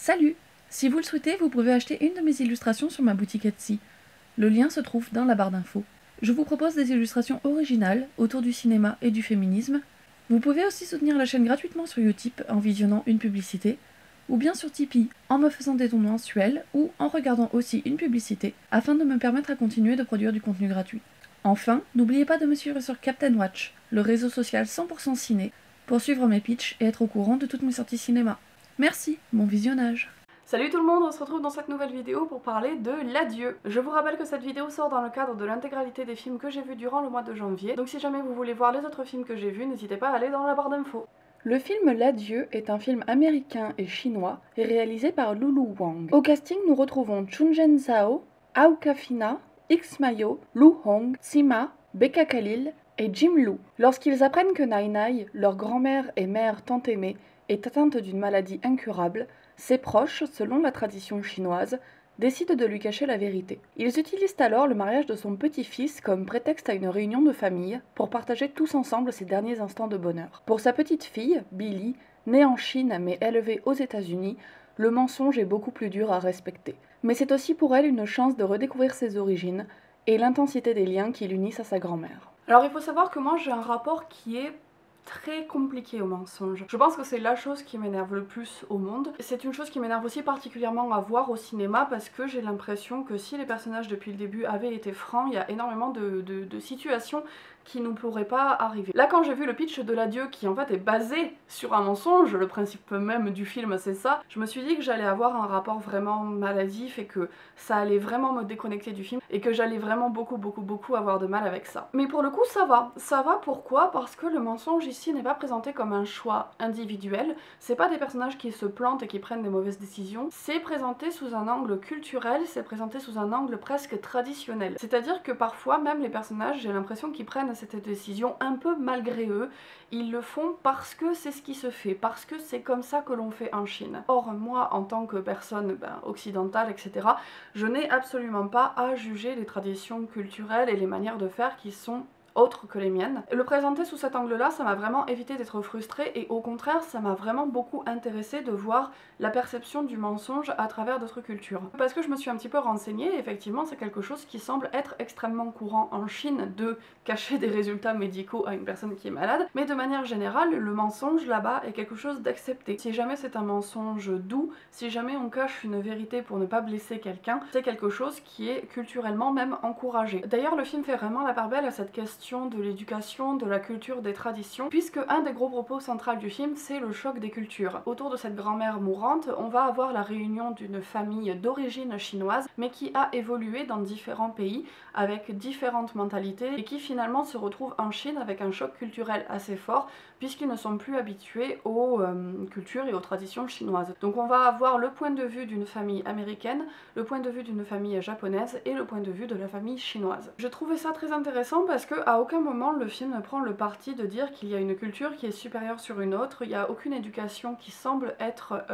Salut! Si vous le souhaitez, vous pouvez acheter une de mes illustrations sur ma boutique Etsy. Le lien se trouve dans la barre d'infos. Je vous propose des illustrations originales autour du cinéma et du féminisme. Vous pouvez aussi soutenir la chaîne gratuitement sur Utip en visionnant une publicité, ou bien sur Tipeee en me faisant des dons mensuels ou en regardant aussi une publicité afin de me permettre à continuer de produire du contenu gratuit. Enfin, n'oubliez pas de me suivre sur Captain Watch, le réseau social 100% ciné, pour suivre mes pitchs et être au courant de toutes mes sorties cinéma. Merci, bon visionnage! Salut tout le monde, on se retrouve dans cette nouvelle vidéo pour parler de L'Adieu. Je vous rappelle que cette vidéo sort dans le cadre de l'intégralité des films que j'ai vus durant le mois de janvier, donc si jamais vous voulez voir les autres films que j'ai vus, n'hésitez pas à aller dans la barre d'infos. Le film L'Adieu est un film américain et chinois et réalisé par Lulu Wang. Au casting, nous retrouvons Chun Zhao, Awkwafina, X Mayo, Lu Hong, Sima, Becca Khalil et Jim Lu. Lorsqu'ils apprennent que Nai Nai, leur grand-mère et mère tant aimée, est atteinte d'une maladie incurable, ses proches, selon la tradition chinoise, décident de lui cacher la vérité. Ils utilisent alors le mariage de son petit-fils comme prétexte à une réunion de famille pour partager tous ensemble ces derniers instants de bonheur. Pour sa petite fille, Billy, née en Chine mais élevée aux États-Unis, le mensonge est beaucoup plus dur à respecter. Mais c'est aussi pour elle une chance de redécouvrir ses origines et l'intensité des liens qui l'unissent à sa grand-mère. Alors il faut savoir que moi j'ai un rapport qui est très compliqué au mensonge. Je pense que c'est la chose qui m'énerve le plus au monde. C'est une chose qui m'énerve aussi particulièrement à voir au cinéma parce que j'ai l'impression que si les personnages depuis le début avaient été francs, il y a énormément de situations qui ne pourraient pas arriver. Là quand j'ai vu le pitch de L'Adieu qui en fait est basé sur un mensonge, le principe même du film c'est ça, je me suis dit que j'allais avoir un rapport vraiment maladif et que ça allait vraiment me déconnecter du film et que j'allais vraiment beaucoup avoir de mal avec ça. Mais pour le coup ça va. Ça va pourquoi? Parce que le mensonge ici n'est pas présenté comme un choix individuel, c'est pas des personnages qui se plantent et qui prennent des mauvaises décisions, c'est présenté sous un angle culturel, c'est présenté sous un angle presque traditionnel. C'est-à-dire que parfois même les personnages, j'ai l'impression qu'ils prennent cette décision un peu malgré eux, ils le font parce que c'est ce qui se fait, parce que c'est comme ça que l'on fait en Chine. Or moi en tant que personne occidentale etc, je n'ai absolument pas à juger les traditions culturelles et les manières de faire qui sont autres que les miennes. Le présenter sous cet angle-là, ça m'a vraiment évité d'être frustrée et au contraire, ça m'a vraiment beaucoup intéressée de voir la perception du mensonge à travers d'autres cultures. Parce que je me suis un petit peu renseignée, et effectivement c'est quelque chose qui semble être extrêmement courant en Chine de cacher des résultats médicaux à une personne qui est malade, mais de manière générale, le mensonge là-bas est quelque chose d'accepté. Si jamais c'est un mensonge doux, si jamais on cache une vérité pour ne pas blesser quelqu'un, c'est quelque chose qui est culturellement même encouragé. D'ailleurs le film fait vraiment la part belle à cette question de l'éducation, de la culture, des traditions, puisque un des gros propos centraux du film, c'est le choc des cultures. Autour de cette grand-mère mourante, on va avoir la réunion d'une famille d'origine chinoise, mais qui a évolué dans différents pays, avec différentes mentalités, et qui finalement se retrouvent en Chine avec un choc culturel assez fort, puisqu'ils ne sont plus habitués aux cultures et aux traditions chinoises. Donc on va avoir le point de vue d'une famille américaine, le point de vue d'une famille japonaise, et le point de vue de la famille chinoise. Je trouvais ça très intéressant parce que à aucun moment le film ne prend le parti de dire qu'il y a une culture qui est supérieure sur une autre, il n'y a aucune éducation qui semble être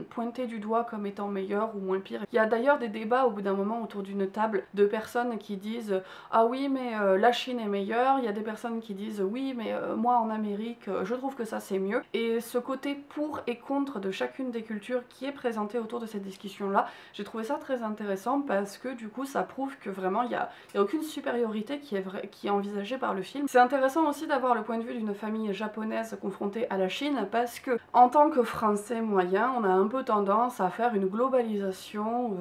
pointée du doigt comme étant meilleure ou moins pire. Il y a d'ailleurs des débats au bout d'un moment autour d'une table de personnes qui disent ah oui mais la Chine est meilleure, il y a des personnes qui disent oui mais moi en Amérique je trouve que ça c'est mieux, et ce côté pour et contre de chacune des cultures qui est présenté autour de cette discussion là, j'ai trouvé ça très intéressant parce que du coup ça prouve que vraiment il y a aucune supériorité qui est envisagée par le film. C'est intéressant aussi d'avoir le point de vue d'une famille japonaise confrontée à la Chine parce que en tant que français moyen, on a un peu tendance à faire une globalisation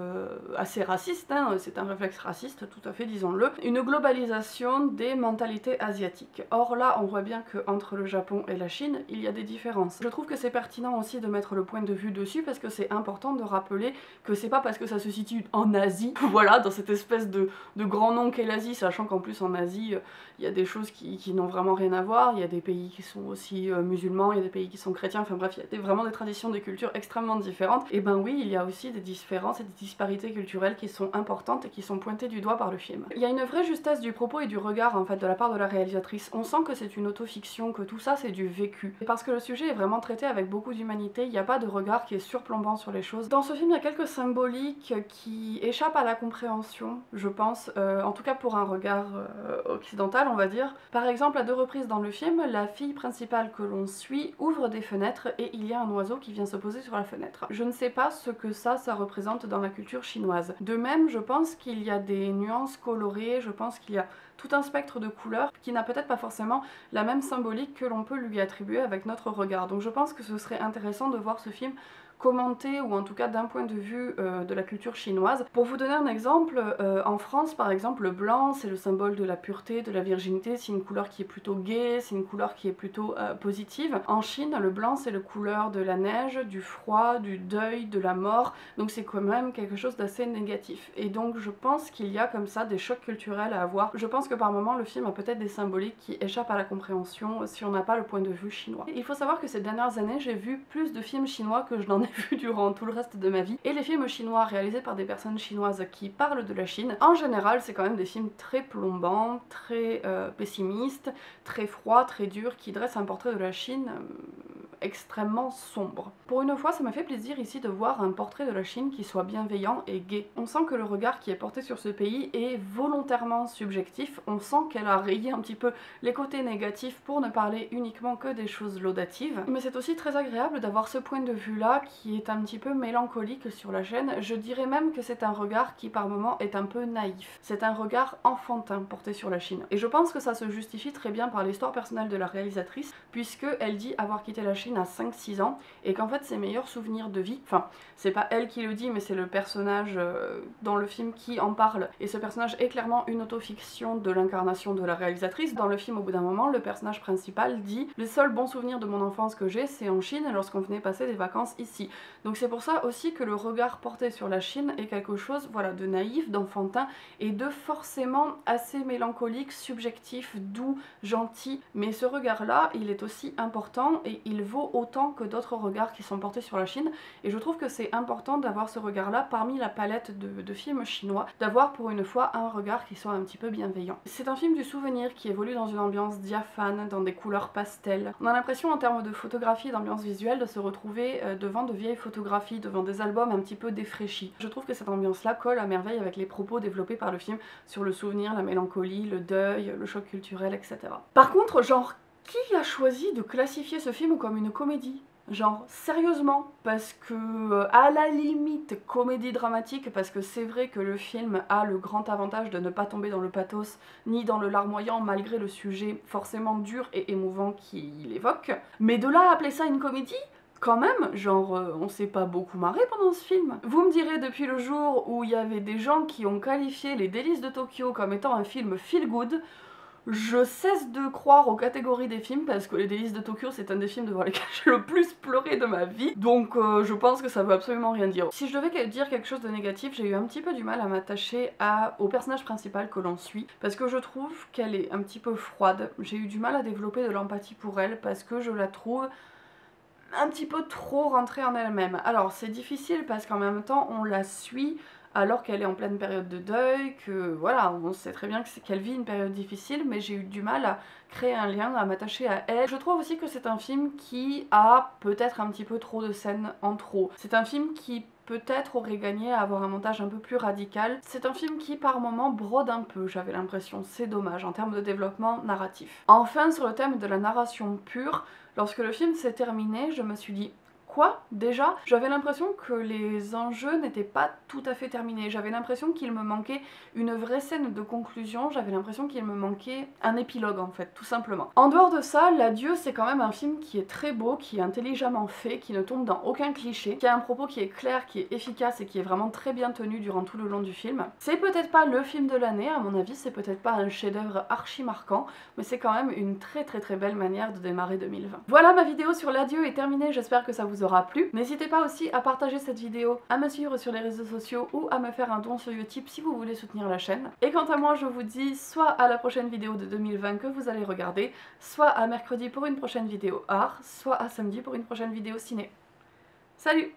assez raciste, hein, c'est un réflexe raciste tout à fait, disons-le, une globalisation des mentalités asiatiques. Or là, on voit bien qu'entre le Japon et la Chine, il y a des différences. Je trouve que c'est pertinent aussi de mettre le point de vue dessus parce que c'est important de rappeler que c'est pas parce que ça se situe en Asie, voilà, dans cette espèce de grand nom qu'est l'Asie, sachant qu'en plus en Asie, il y a des choses qui n'ont vraiment rien à voir, il y a des pays qui sont aussi musulmans, il y a des pays qui sont chrétiens, enfin bref, il y a vraiment des traditions, des cultures extrêmement différentes, et ben oui, il y a aussi des différences et des disparités culturelles qui sont importantes et qui sont pointées du doigt par le film. Il y a une vraie justesse du propos et du regard en fait de la part de la réalisatrice, on sent que c'est une autofiction, que tout ça c'est du vécu, et parce que le sujet est vraiment traité avec beaucoup d'humanité, il n'y a pas de regard qui est surplombant sur les choses. Dans ce film, il y a quelques symboliques qui échappent à la compréhension, je pense, en tout cas pour un regard occidental, principal, on va dire. Par exemple, à 2 reprises dans le film, la fille principale que l'on suit ouvre des fenêtres et il y a un oiseau qui vient se poser sur la fenêtre. Je ne sais pas ce que ça représente dans la culture chinoise. De même, je pense qu'il y a des nuances colorées, je pense qu'il y a tout un spectre de couleurs qui n'a peut-être pas forcément la même symbolique que l'on peut lui attribuer avec notre regard. Donc je pense que ce serait intéressant de voir ce film commenté, ou en tout cas d'un point de vue de la culture chinoise. Pour vous donner un exemple, en France par exemple, le blanc c'est le symbole de la pureté, de la virginité, c'est une couleur qui est plutôt gaie, c'est une couleur qui est plutôt positive. En Chine, le blanc c'est la couleur de la neige, du froid, du deuil, de la mort, donc c'est quand même quelque chose d'assez négatif. Et donc je pense qu'il y a comme ça des chocs culturels à avoir. Je pense que par moment le film a peut-être des symboliques qui échappent à la compréhension si on n'a pas le point de vue chinois. Il faut savoir que ces dernières années j'ai vu plus de films chinois que je n'en ai vu durant tout le reste de ma vie, et les films chinois réalisés par des personnes chinoises qui parlent de la Chine, en général c'est quand même des films très plombants, très pessimistes, très froids, très durs, qui dressent un portrait de la Chine extrêmement sombre. Pour une fois, ça m'a fait plaisir ici de voir un portrait de la Chine qui soit bienveillant et gai. On sent que le regard qui est porté sur ce pays est volontairement subjectif, on sent qu'elle a rayé un petit peu les côtés négatifs pour ne parler uniquement que des choses laudatives. Mais c'est aussi très agréable d'avoir ce point de vue là qui est un petit peu mélancolique sur la chaîne. Je dirais même que c'est un regard qui par moments est un peu naïf. C'est un regard enfantin porté sur la Chine. Et je pense que ça se justifie très bien par l'histoire personnelle de la réalisatrice, puisque elle dit avoir quitté la Chine à 5-6 ans et qu'en fait ses meilleurs souvenirs de vie, enfin c'est pas elle qui le dit mais c'est le personnage dans le film qui en parle, et ce personnage est clairement une autofiction de l'incarnation de la réalisatrice. Dans le film, au bout d'un moment, le personnage principal dit « Les seuls bons souvenirs de mon enfance que j'ai, c'est en Chine lorsqu'on venait passer des vacances ici ». Donc c'est pour ça aussi que le regard porté sur la Chine est quelque chose, voilà, de naïf, d'enfantin et de forcément assez mélancolique, subjectif, doux, gentil. Mais ce regard-là, il est aussi important et il vaut autant que d'autres regards qui sont portés sur la Chine, et je trouve que c'est important d'avoir ce regard-là parmi la palette de films chinois, d'avoir pour une fois un regard qui soit un petit peu bienveillant. C'est un film du souvenir qui évolue dans une ambiance diaphane, dans des couleurs pastel. On a l'impression en termes de photographie et d'ambiance visuelle de se retrouver devant de vieilles photographies, devant des albums un petit peu défraîchis. Je trouve que cette ambiance-là colle à merveille avec les propos développés par le film sur le souvenir, la mélancolie, le deuil, le choc culturel, etc. Par contre, genre, qui a choisi de classifier ce film comme une comédie ? Genre, sérieusement, parce que, à la limite, comédie dramatique, parce que c'est vrai que le film a le grand avantage de ne pas tomber dans le pathos, ni dans le larmoyant, malgré le sujet forcément dur et émouvant qu'il évoque. Mais de là à appeler ça une comédie ? Quand même, genre, on s'est pas beaucoup marré pendant ce film. Vous me direz, depuis le jour où il y avait des gens qui ont qualifié Les Délices de Tokyo comme étant un film feel good, je cesse de croire aux catégories des films, parce que Les Délices de Tokyo c'est un des films devant lesquels j'ai le plus pleuré de ma vie, donc je pense que ça veut absolument rien dire. Si je devais dire quelque chose de négatif, j'ai eu un petit peu du mal à m'attacher au personnage principal que l'on suit, parce que je trouve qu'elle est un petit peu froide. J'ai eu du mal à développer de l'empathie pour elle, parce que je la trouve un petit peu trop rentrée en elle-même. Alors c'est difficile parce qu'en même temps on la suit alors qu'elle est en pleine période de deuil, que voilà, on sait très bien qu'elle vit une période difficile, mais j'ai eu du mal à créer un lien, à m'attacher à elle. Je trouve aussi que c'est un film qui a peut-être un petit peu trop de scènes en trop. C'est un film qui peut-être aurait gagné à avoir un montage un peu plus radical. C'est un film qui par moments brode un peu, j'avais l'impression, c'est dommage en termes de développement narratif. Enfin, sur le thème de la narration pure, lorsque le film s'est terminé, je me suis dit quoi déjà? J'avais l'impression que les enjeux n'étaient pas tout à fait terminés, j'avais l'impression qu'il me manquait une vraie scène de conclusion, j'avais l'impression qu'il me manquait un épilogue en fait, tout simplement. En dehors de ça, L'Adieu c'est quand même un film qui est très beau, qui est intelligemment fait, qui ne tombe dans aucun cliché, qui a un propos qui est clair, qui est efficace et qui est vraiment très bien tenu durant tout le long du film. C'est peut-être pas le film de l'année, à mon avis, c'est peut-être pas un chef-d'œuvre archi marquant, mais c'est quand même une très belle manière de démarrer 2020. Voilà, ma vidéo sur L'Adieu est terminée, j'espère que ça vous aura plu. N'hésitez pas aussi à partager cette vidéo, à me suivre sur les réseaux sociaux ou à me faire un don sur Utip si vous voulez soutenir la chaîne. Et quant à moi, je vous dis soit à la prochaine vidéo de 2020 que vous allez regarder, soit à mercredi pour une prochaine vidéo art, soit à samedi pour une prochaine vidéo ciné. Salut!